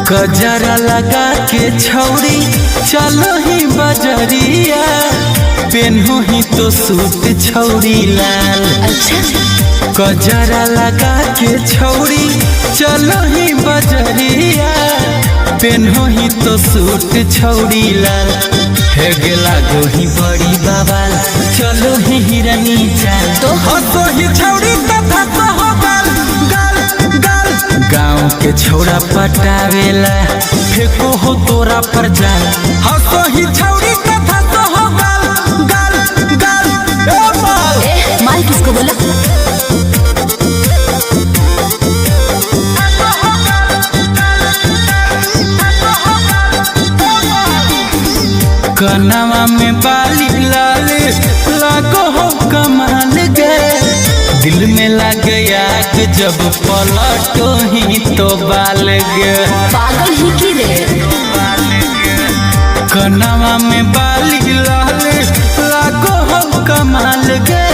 गजरा लगा के छौरी चलो ही बजरिया, पेन्हू ही तो सूट छौरी लाल। गजरा लगा के छौरी चलो ही बजरिया, पेन्हू ही तो सूट छौरी लाल। हे गेला गोही बड़ी बाबाल, चलो ही हिरनी चाल। तो हंसो ही छौरी तथा कहो गाल गाल गाल। गाँव के छोड़ा पटावेला, फेंको हो तोरा पर जाल। हंसो ही छौरी तथा कहो गाल गाल गाल। माल किसको बोला? कनवा में बाली लाल लागो हो कमाल गे, दिल में लग आग जब पलटो ही तो बाल गे। पागल ही की रे। कनवा में बाली लाल लागो हो कमाल गे,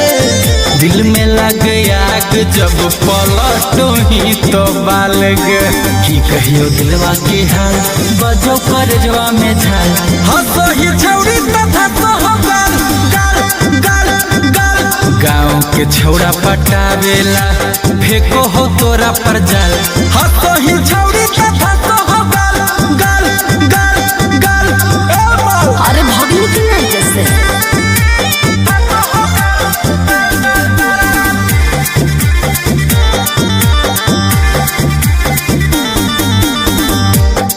दिल में लग आग जब पलटो ही तो बाल गे। की कहियो दिलवा के हाल, बजो करजवा में झाल। हंसो ही छौरी तथा कहो गाल गाल गाल गाल। गाँव के छौड़ा पटावेला, फेंको हो तोरा पर जाल। हंसो ही छौरी तथा कहो गाल गाल गाल गाल। अरे भाभी की नहीं जैसे।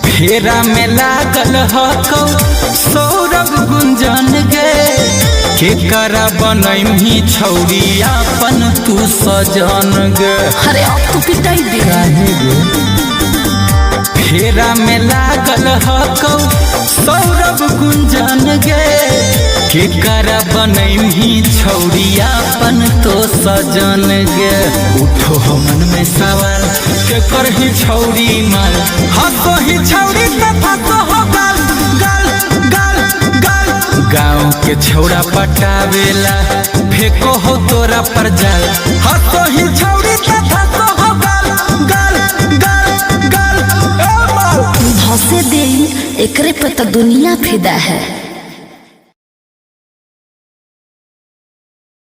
फेरा में लागल हकौ सौरभ गुंजन गे, के करा बनैमी छौरी अपन तू सजन गे। अरे अब तू पिटाई दे। फेरा में लागल हकौ सौरभ गुंजन गे, के करा बनैमी छौरी अपन तो सजन गे। उठो हो मन में सवाल, के करही छौरी माल। हंसो ही छौरी तथा कहो गाल गाल गाल गाल। गाँव के छौड़ा पटावेला, फेंको हो तोरा पर जाल। हंसो ही छौरी तथा कहो गाल गाल गाल गाल। धसे दे एकरे पे तो दुनिया फिदा है।